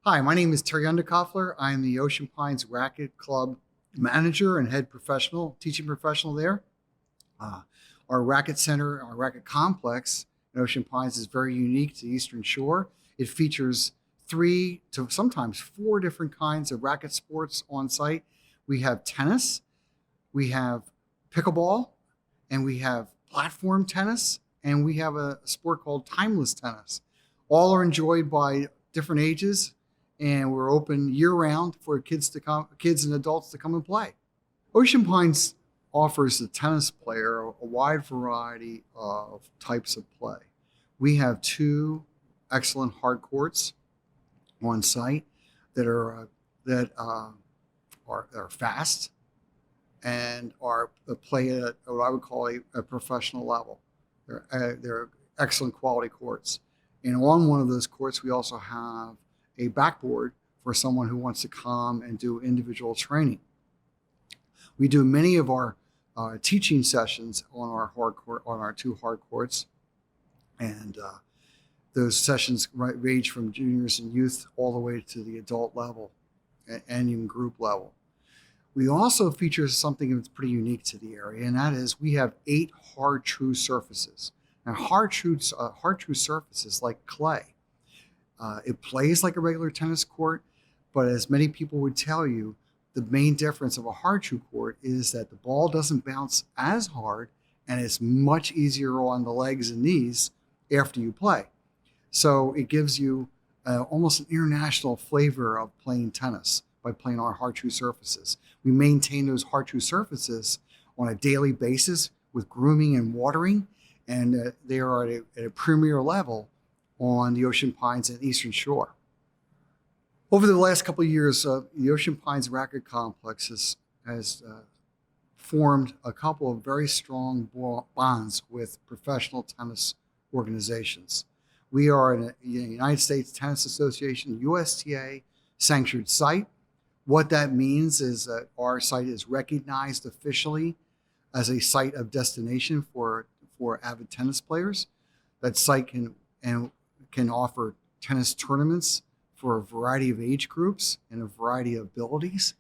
Hi, my name is Terry Underkoffler. I'm the Ocean Pines Racquet Club manager and head professional, teaching professional there. Uh, our racket center, our racket complex in Ocean Pines is very unique to the Eastern Shore. It features three to sometimes four different kinds of racket sports on site. We have tennis, we have pickleball, and we have platform tennis, and we have a sport called timeless tennis. All are enjoyed by different ages, and we're open year round for kids and adults to come and play. Ocean Pines offers the tennis player a wide variety of types of play. We have two excellent hard courts on site that are fast and are play at what I would call a professional level. They're excellent quality courts. And on one of those courts, we also have a backboard for someone who wants to come and do individual training. We do many of our teaching sessions on our two hard courts, and those sessions range from juniors and youth all the way to the adult level and even group level. We also feature something that's pretty unique to the area, and that is we have 8 hard true surfaces. Now, hard true surfaces like clay. It plays like a regular tennis court, but as many people would tell you, the main difference of a hard true court is that the ball doesn't bounce as hard and it's much easier on the legs and knees after you play. So it gives you almost an international flavor of playing tennis by playing on hard true surfaces. We maintain those hard true surfaces on a daily basis with grooming and watering, and they are at a premier level on the Ocean Pines and Eastern Shore. Over the last couple of years, the Ocean Pines Racquet Complex has formed a couple of very strong bonds with professional tennis organizations. We are a United States Tennis Association, USTA sanctioned site. What that means is that our site is recognized officially as a site of destination for avid tennis players. That site can offer tennis tournaments for a variety of age groups and a variety of abilities.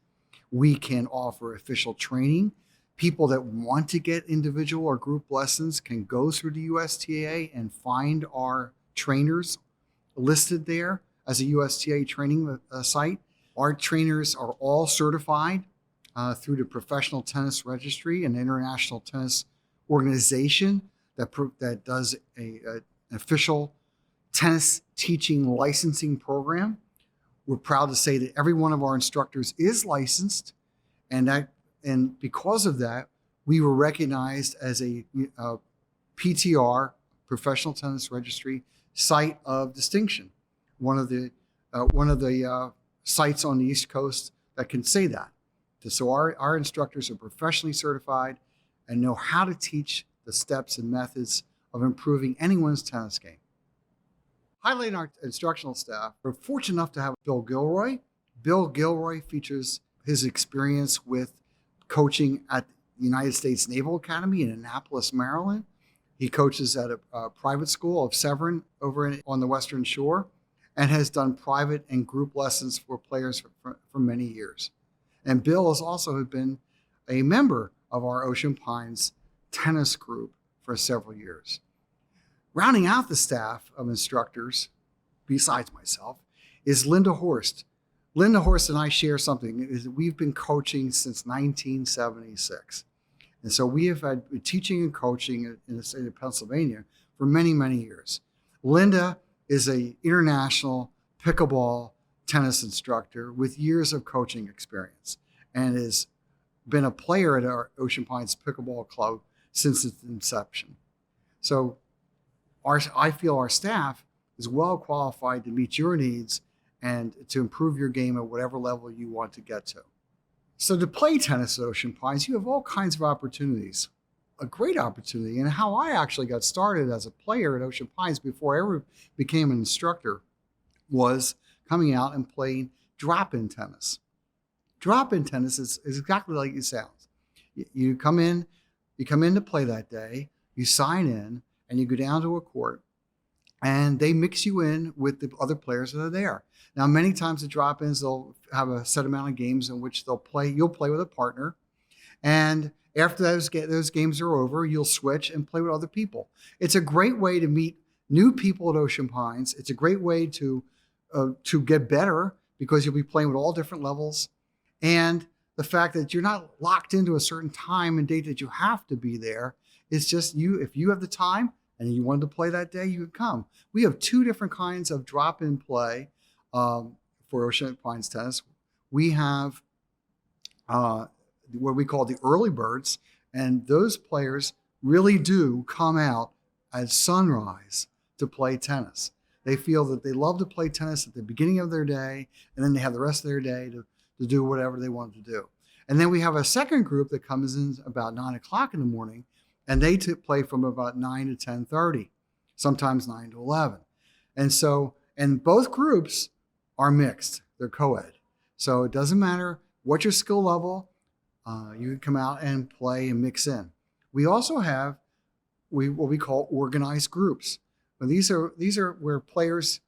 We can offer official training. People that want to get individual or group lessons can go through the USTA and find our trainers listed there as a USTA training site. Our trainers are all certified through the Professional Tennis Registry, an international tennis organization that does an official tennis teaching licensing program. We're proud to say that every one of our instructors is licensed, and because of that, we were recognized as a PTR, Professional Tennis Registry, site of distinction. One of the sites on the East Coast that can say that. So our instructors are professionally certified and know how to teach the steps and methods of improving anyone's tennis game. Highlighting our instructional staff, we're fortunate enough to have Bill Gilroy. Bill Gilroy features his experience with coaching at the United States Naval Academy in Annapolis, Maryland. He coaches at a private school of Severn on the Western Shore and has done private and group lessons for players for many years. And Bill has also been a member of our Ocean Pines tennis group for several years. Rounding out the staff of instructors, besides myself, is Linda Horst. Linda Horst and I share something. We've been coaching since 1976. And so we have had teaching and coaching in the state of Pennsylvania for many, many years. Linda is an international pickleball tennis instructor with years of coaching experience and has been a player at our Ocean Pines Pickleball Club since its inception. So I feel our staff is well qualified to meet your needs and to improve your game at whatever level you want to get to. So to play tennis at Ocean Pines, you have all kinds of opportunities. A great opportunity, and how I actually got started as a player at Ocean Pines before I ever became an instructor was coming out and playing drop-in tennis. Drop-in tennis is exactly like it sounds. You come in to play that day, you sign in, and you go down to a court, and they mix you in with the other players that are there. Now, many times the drop-ins, they'll have a set amount of games in which you'll play with a partner. And after those games are over, you'll switch and play with other people. It's a great way to meet new people at Ocean Pines. It's a great way to get better because you'll be playing with all different levels. And the fact that you're not locked into a certain time and date that you have to be there. It's just if you have the time and you wanted to play that day, you can come. We have 2 different kinds of drop-in play for Ocean Pines Tennis. We have what we call the early birds, and those players really do come out at sunrise to play tennis. They feel that they love to play tennis at the beginning of their day, and then they have the rest of their day to do whatever they want to do. And then we have a second group that comes in about 9 o'clock in the morning, and they play from about 9 to 10:30, sometimes 9 to 11. And both groups are mixed. They're co-ed. So it doesn't matter what your skill level, you can come out and play and mix in. We also have what we call organized groups. Now, these are where players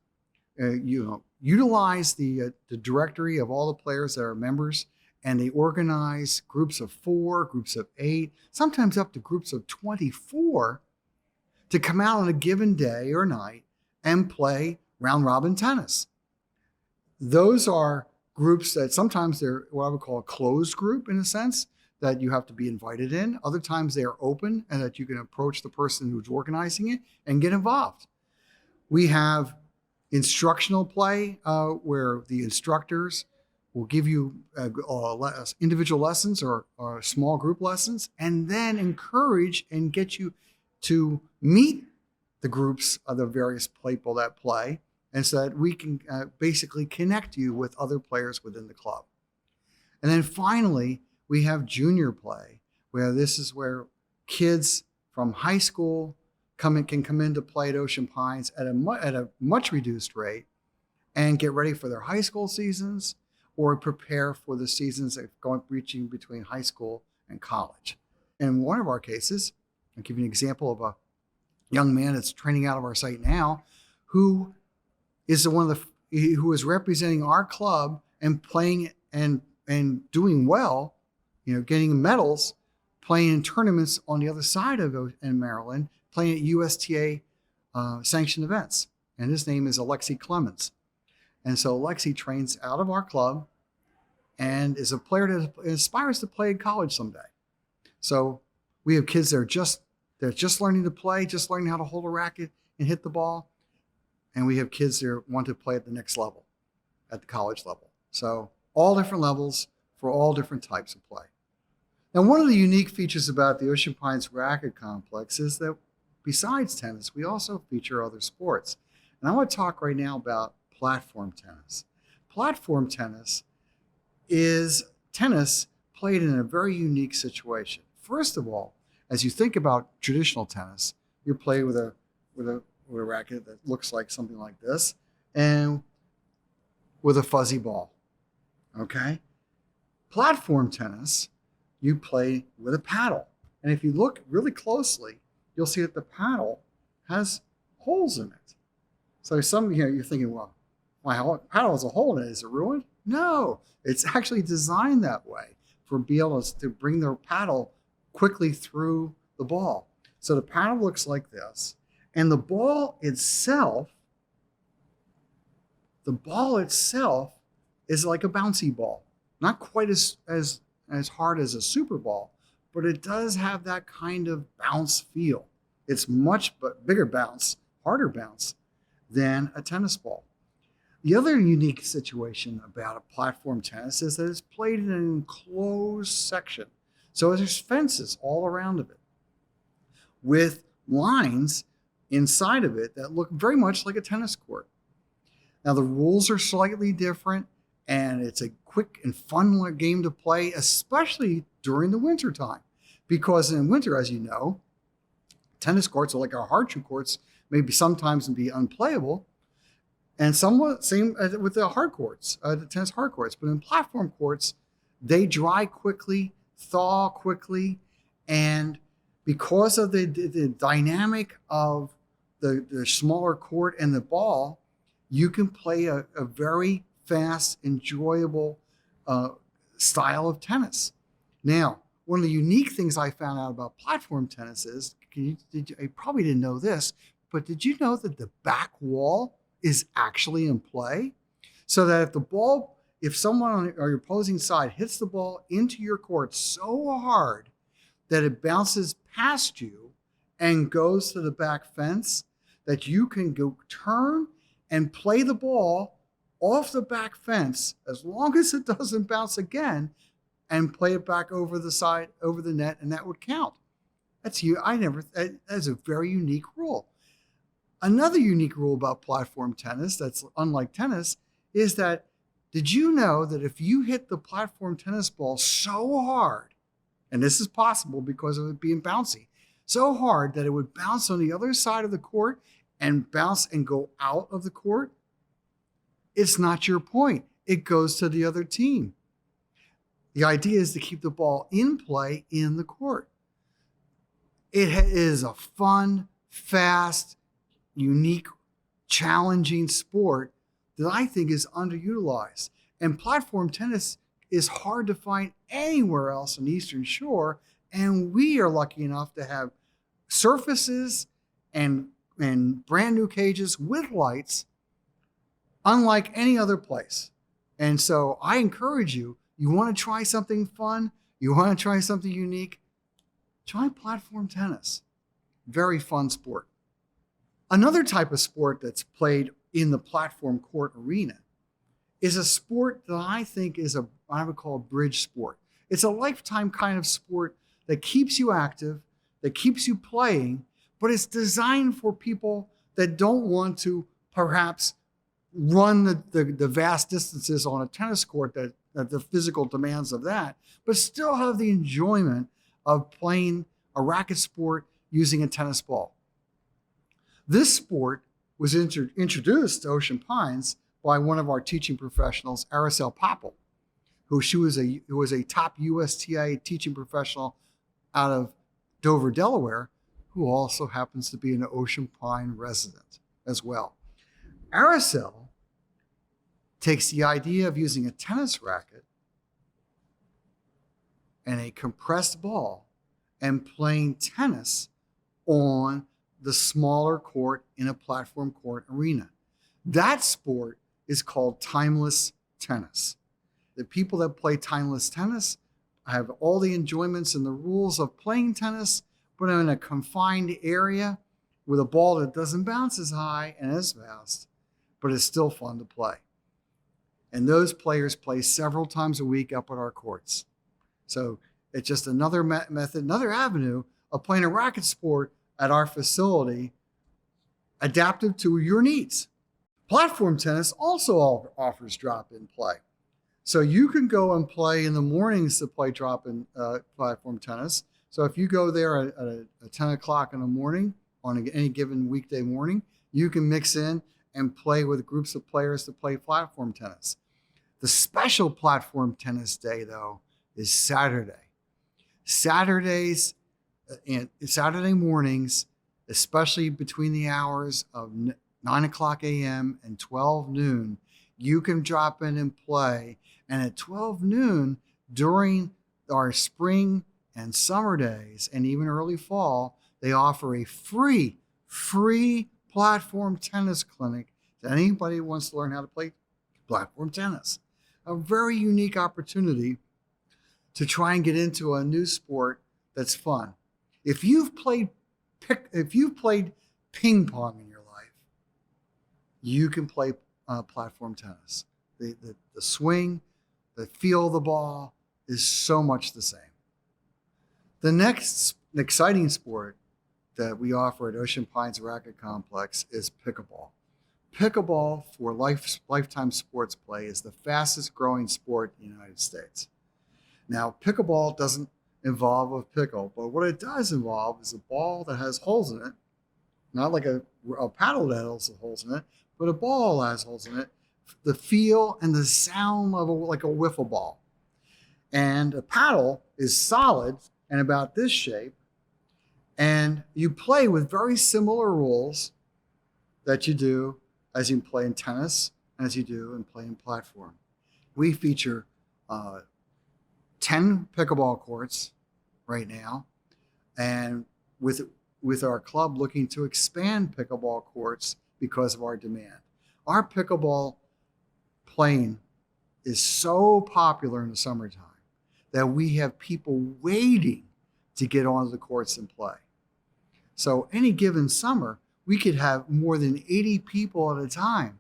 utilize the directory of all the players that are members, and they organize groups of 4, groups of 8, sometimes up to groups of 24 to come out on a given day or night and play round robin tennis. Those are groups that sometimes they're what I would call a closed group in a sense that you have to be invited in. Other times they are open and that you can approach the person who's organizing it and get involved. We have instructional play where the instructors will give you individual lessons or small group lessons, and then encourage and get you to meet the groups of the various people that play, and so that we can basically connect you with other players within the club. And then finally, we have junior play, where this is where kids from high school can come in to play at Ocean Pines at a much reduced rate and get ready for their high school seasons or prepare for the seasons that reaching between high school and college. In one of our cases, I'll give you an example of a young man that's training out of our site now who is who is representing our club and playing and doing well, getting medals, playing in tournaments on the other side of in Maryland, playing at USTA sanctioned events. And his name is Alexi Clements. And so Alexi trains out of our club and is a player that aspires to play in college someday. So we have kids that are just learning to play, just learning how to hold a racket and hit the ball. And we have kids that want to play at the next level, at the college level. So all different levels for all different types of play. Now, one of the unique features about the Ocean Pines Racquet Complex is that besides tennis, we also feature other sports. And I want to talk right now about platform tennis. Platform tennis is tennis played in a very unique situation. First of all, as you think about traditional tennis, you play with a racket that looks like something like this and with a fuzzy ball. Okay? Platform tennis, you play with a paddle. And if you look really closely, you'll see that the paddle has holes in it. So you're thinking, well, my paddle has a hole in it. Is it ruined? No, it's actually designed that way for being able to bring the paddle quickly through the ball. So the paddle looks like this, and the ball itself is like a bouncy ball. Not quite as hard as a super ball, but it does have that kind of bounce feel. It's much bigger bounce, harder bounce than a tennis ball. The other unique situation about a platform tennis is that it's played in an enclosed section. So there's fences all around of it with lines inside of it that look very much like a tennis court. Now, the rules are slightly different, and it's a quick and fun game to play, especially during the winter time. Because in winter, as you know, tennis courts are like our hard shoe courts, maybe sometimes be unplayable, and somewhat same with the hard courts, the tennis hard courts. But in platform courts, they dry quickly, thaw quickly, and because of the dynamic of the smaller court and the ball, you can play a very fast, enjoyable style of tennis. Now, one of the unique things I found out about platform tennis is, you probably didn't know this, but did you know that the back wall is actually in play? So that if someone on your opposing side hits the ball into your court so hard that it bounces past you and goes to the back fence, that you can go turn and play the ball off the back fence as long as it doesn't bounce again, and play it back over the side, over the net, and that would count. That's a very unique rule. Another unique rule about platform tennis that's unlike tennis is that, did you know that if you hit the platform tennis ball so hard, and this is possible because of it being bouncy, so hard that it would bounce on the other side of the court and bounce and go out of the court, it's not your point. It goes to the other team. The idea is to keep the ball in play in the court. It is a fun, fast, unique, challenging sport that I think is underutilized. And platform tennis is hard to find anywhere else on the Eastern Shore. And we are lucky enough to have surfaces and brand new cages with lights, unlike any other place. And so I encourage you, you want to try something fun, you want to try something unique, try platform tennis. Very fun sport. Another type of sport that's played in the platform court arena is a sport that I think is what I would call a bridge sport. It's a lifetime kind of sport that keeps you active, that keeps you playing, but it's designed for people that don't want to perhaps run the vast distances on a tennis court, that the physical demands of that, but still have the enjoyment of playing a racket sport using a tennis ball. This sport was introduced to Ocean Pines by one of our teaching professionals, Araceli Popple, who was a top USTA teaching professional out of Dover, Delaware, who also happens to be an Ocean Pine resident as well. Araceli takes the idea of using a tennis racket and a compressed ball and playing tennis on the smaller court in a platform court arena. That sport is called timeless tennis. The people that play timeless tennis have all the enjoyments and the rules of playing tennis, but in a confined area with a ball that doesn't bounce as high and as fast, but it's still fun to play. And those players play several times a week up at our courts. So it's just another method, another avenue of playing a racket sport at our facility, adapted to your needs. Platform tennis also offers drop-in play. So you can go and play in the mornings to play drop-in platform tennis. So if you go there at 10 o'clock in the morning on any given weekday morning, you can mix in and play with groups of players to play platform tennis. The special platform tennis day, though, is Saturday. Saturday mornings, especially between the hours of 9 o'clock a.m. and 12 noon, you can drop in and play. And at 12 noon, during our spring and summer days, and even early fall, they offer a free platform tennis clinic to anybody who wants to learn how to play platform tennis. A very unique opportunity to try and get into a new sport that's fun. If you've played ping pong in your life, you can play platform tennis. The swing, the feel of the ball is so much the same. The next exciting sport that we offer at Ocean Pines Racquet Complex is pickleball. Pickleball for lifetime sports play is the fastest growing sport in the United States. Now, pickleball doesn't involve a pickle, but what it does involve is a ball that has holes in it, not like a paddle that has holes in it, but a ball that has holes in it, the feel and the sound of like a wiffle ball. And a paddle is solid and about this shape, and you play with very similar rules that you do as you play in tennis, as you do in playing platform. We feature 10 pickleball courts right now, and with our club looking to expand pickleball courts because of our demand. Our pickleball playing is so popular in the summertime that we have people waiting to get onto the courts and play. So any given summer, we could have more than 80 people at a time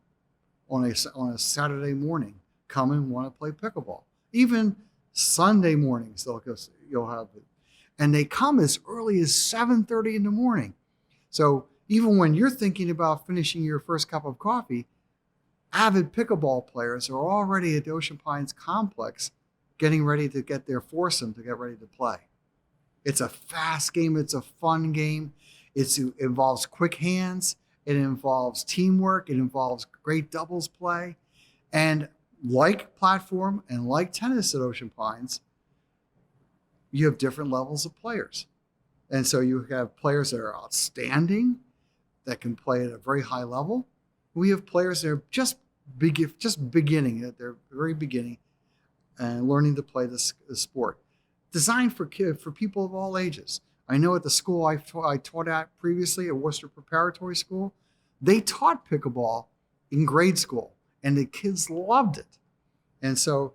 on a Saturday morning come and want to play pickleball. Even Sunday mornings, you'll have it. And they come as early as 7:30 in the morning. So even when you're thinking about finishing your first cup of coffee, avid pickleball players are already at the Ocean Pines complex getting ready to get their foursome to get ready to play. It's a fast game. It's a fun game. It involves quick hands. It involves teamwork. It involves great doubles play. And like platform and like tennis at Ocean Pines, you have different levels of players. And so you have players that are outstanding, that can play at a very high level. We have players that are just beginning, at their very beginning, and learning to play the sport. Designed for people of all ages. I know at the school I taught at previously, at Worcester Preparatory School, they taught pickleball in grade school, and the kids loved it. And so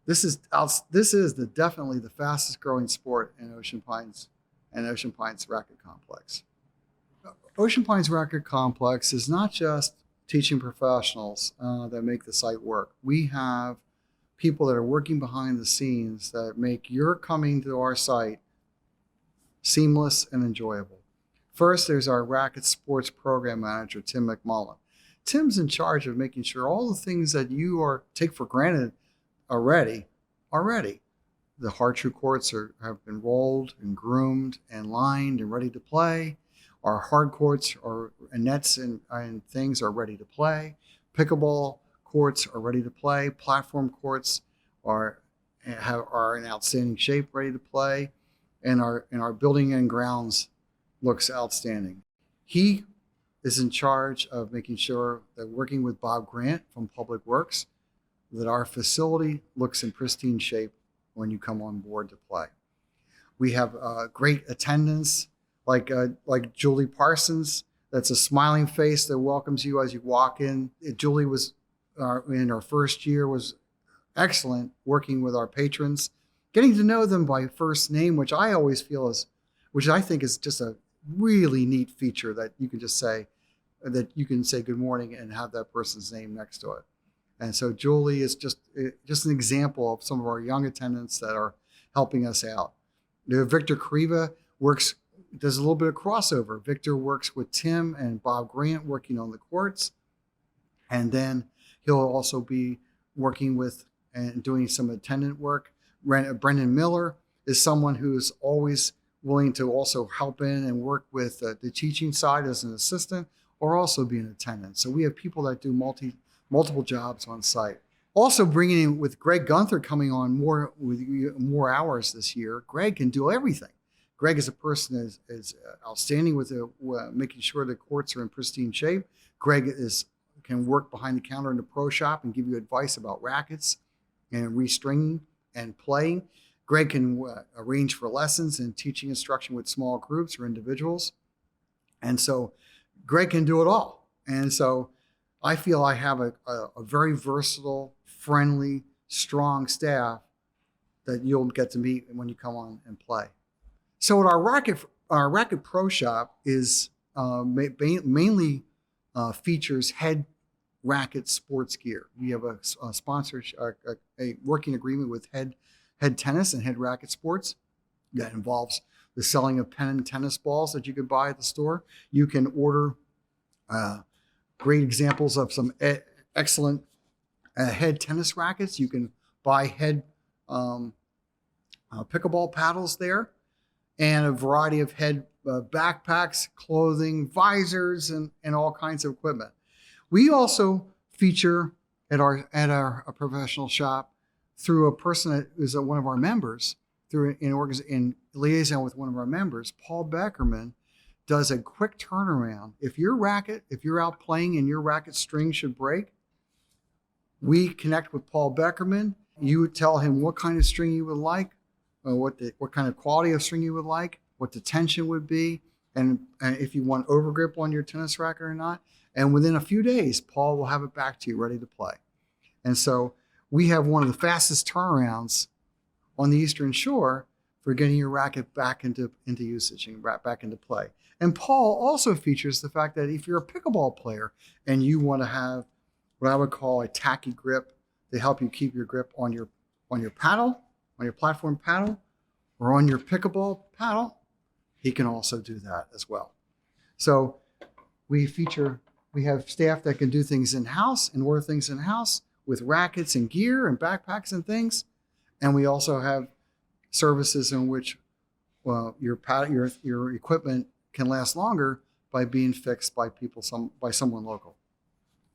this is definitely the fastest growing sport in Ocean Pines and Ocean Pines Racquet Complex. Ocean Pines Racquet Complex is not just teaching professionals that make the site work. We have people that are working behind the scenes that make your coming to our site seamless and enjoyable. First, there's our Racquet Sports Program Manager, Tim Mcmullan. Tim's in charge of making sure all the things that you take for granted already. The hard-true courts have been rolled and groomed and lined and ready to play. Our hard courts and nets and things are ready to play. Pickleball courts are ready to play. Platform courts are in outstanding shape, ready to play. And our building and grounds looks outstanding. He is in charge of making sure that, working with Bob Grant from Public Works, that our facility looks in pristine shape when you come on board to play. We have great attendance, like Julie Parsons. That's a smiling face that welcomes you as you walk in. Julie was in her first year was excellent, working with our patrons, getting to know them by first name, which I think is just a really neat feature, that you can say good morning and have that person's name next to it. And so Julie is just an example of some of our young attendants that are helping us out. Victor Kriva does a little bit of crossover. Victor works with Tim and Bob Grant working on the courts. And then he'll also be working with and doing some attendant work. Brendan Miller is someone who is always willing to also help in and work with the teaching side as an assistant, or also be an attendant. So we have people that do multiple jobs on site. Also bringing in, with Greg Gunther coming on more hours this year, Greg can do everything. Greg is a person that is outstanding with making sure the courts are in pristine shape. Greg can work behind the counter in the pro shop and give you advice about rackets and restringing and playing. Greg can arrange for lessons and teaching instruction with small groups or individuals. And so Greg can do it all. And so I feel I have a very versatile, friendly, strong staff that you'll get to meet when you come on and play. So at our Racquet Pro Shop is mainly features head racket sports gear. We have a working agreement with Head Tennis and Head Racket Sports that involves the selling of pen and tennis balls that you can buy at the store. You can order great examples of some excellent head tennis rackets. You can buy head pickleball paddles there, and a variety of head backpacks, clothing, visors, and all kinds of equipment. We also feature at our professional shop, through a person that is one of our members, in liaison with one of our members, Paul Beckerman, does a quick turnaround. If you're out playing and your racket string should break, we connect with Paul Beckerman. You would tell him what kind of string you would like, or what kind of quality of string you would like, what the tension would be, and if you want overgrip on your tennis racket or not. And within a few days, Paul will have it back to you ready to play. And so we have one of the fastest turnarounds on the Eastern Shore for getting your racket back into usage and back into play. And Paul also features the fact that if you're a pickleball player and you want to have what I would call a tacky grip to help you keep your grip on your paddle, on your platform paddle, or on your pickleball paddle, he can also do that as well. So we have staff that can do things in-house and order things in-house with rackets and gear and backpacks and things. And we also have services in which your equipment can last longer by being fixed by someone local.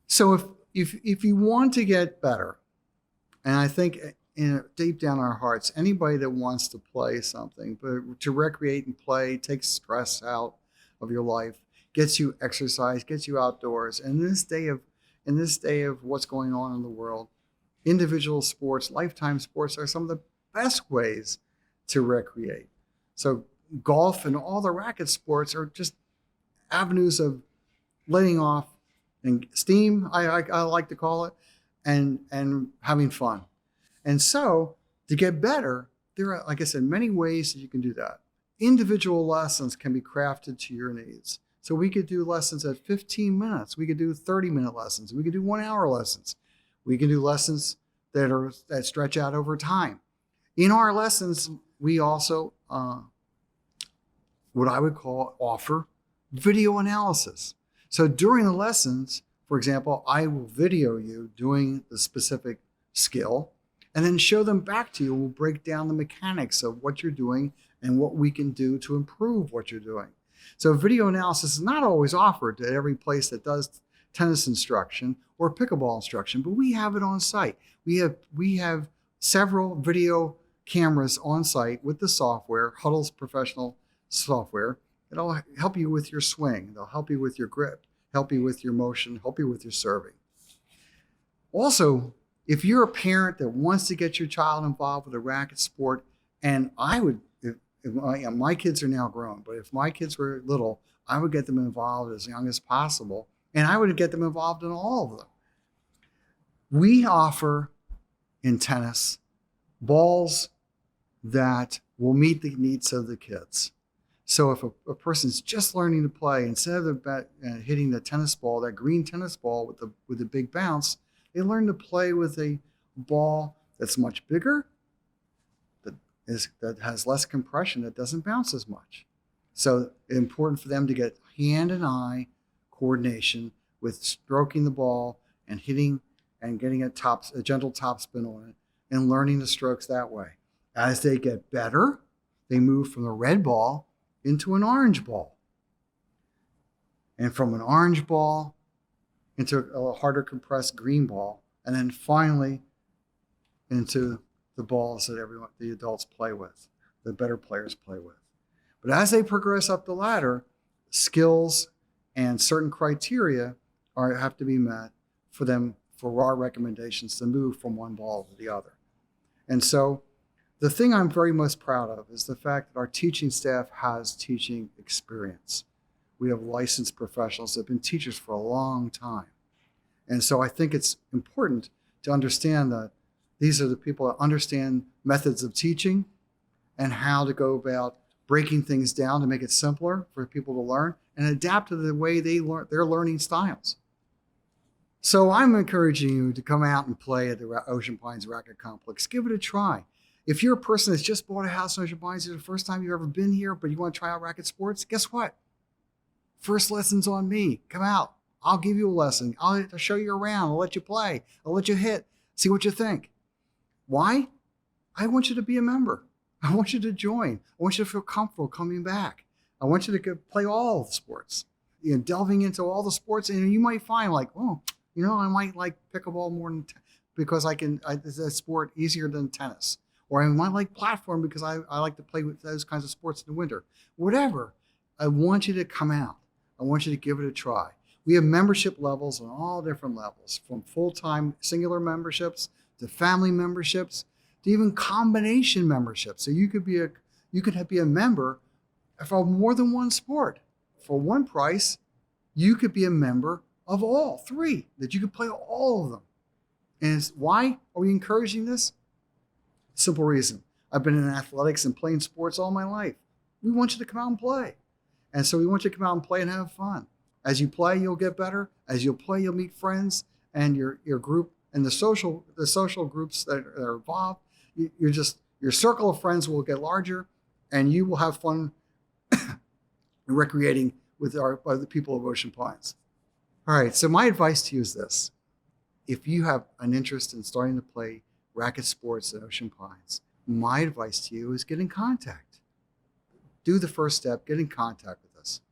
So if you want to get better, and I think deep down our hearts, anybody that wants to play something, but to recreate and play, takes stress out of your life, gets you exercise, gets you outdoors. And in this day of what's going on in the world, individual sports, lifetime sports are some of the best ways to recreate. So golf and all the racket sports are just avenues of letting off and steam, I like to call it, and having fun. And so to get better, there are, like I said, many ways that you can do that. Individual lessons can be crafted to your needs. So we could do lessons at 15 minutes. We could do 30-minute lessons. We could do 1-hour lessons. We can do lessons that stretch out over time. In our lessons, we also, what I would call, offer video analysis. So during the lessons, for example, I will video you doing the specific skill and then show them back to you. We'll break down the mechanics of what you're doing and what we can do to improve what you're doing. So video analysis is not always offered to every place that does tennis instruction or pickleball instruction, but we have it on site. We have several video cameras on site with the software, Huddle's professional software. It'll help you with your swing. They'll help you with your grip, help you with your motion, help you with your serving. Also, if you're a parent that wants to get your child involved with a racket sport, and I would, my kids are now grown, but if my kids were little, I would get them involved as young as possible, and I would get them involved in all of them. We offer in tennis balls that will meet the needs of the kids. So if a person's just learning to play, instead of hitting the tennis ball, that green tennis ball with the big bounce, they learn to play with a ball that's much bigger, that has less compression, that doesn't bounce as much. So it's important for them to get hand and eye coordination with stroking the ball and hitting and getting a gentle topspin on it and learning the strokes that way. As they get better, they move from the red ball into an orange ball. And from an orange ball into a harder compressed green ball, and then finally into the balls that the adults play with, the better players play with. But as they progress up the ladder, skills and certain criteria have to be met for our recommendations to move from one ball to the other. And so the thing I'm very most proud of is the fact that our teaching staff has teaching experience. We have licensed professionals that have been teachers for a long time. And so I think it's important to understand that these are the people that understand methods of teaching and how to go about breaking things down to make it simpler for people to learn and adapt to the way they learn their learning styles. So I'm encouraging you to come out and play at the Ocean Pines Racquet Complex. Give it a try. If you're a person that's just bought a house in Ocean Pines, it's the first time you've ever been here, but you want to try out racket sports, guess what? First lesson's on me. Come out. I'll give you a lesson. I'll show you around. I'll let you play. I'll let you hit. See what you think. Why? I want you to be a member. I want you to join. I want you to feel comfortable coming back. I want you to play all the sports, delving into all the sports. And you might find like, oh, I might like pickleball more than because it's a sport easier than tennis. Or I might like platform because I like to play with those kinds of sports in the winter. Whatever. I want you to come out. I want you to give it a try. We have membership levels on all different levels, from full-time singular memberships to family memberships to even combination memberships. So you could be a member for more than one sport. For one price, you could be a member of all three, that you could play all of them. And why are we encouraging this? Simple reason. I've been in athletics and playing sports all my life. We want you to come out and play. And so we want you to come out and play and have fun. As you play, you'll get better. As you'll play, you'll meet friends and your group and the social groups that are involved. Your circle of friends will get larger, and you will have fun recreating with the people of Ocean Pines. All right, so my advice to you is this. If you have an interest in starting to play racket sports at Ocean Pines, my advice to you is get in contact. Do the first step, get in contact with us.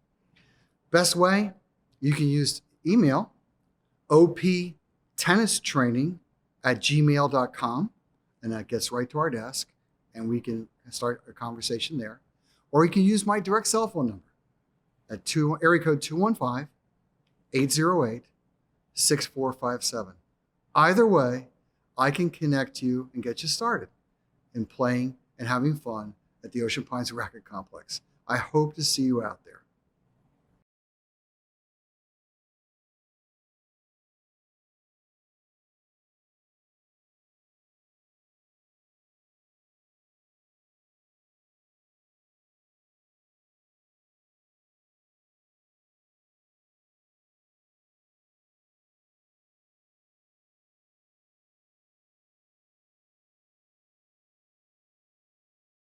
Best way, you can use email, optennistraining@gmail.com, and that gets right to our desk, and we can start a conversation there. Or you can use my direct cell phone number at area code 215-808-6457. Either way, I can connect you and get you started in playing and having fun at the Ocean Pines Racquet Complex. I hope to see you out there.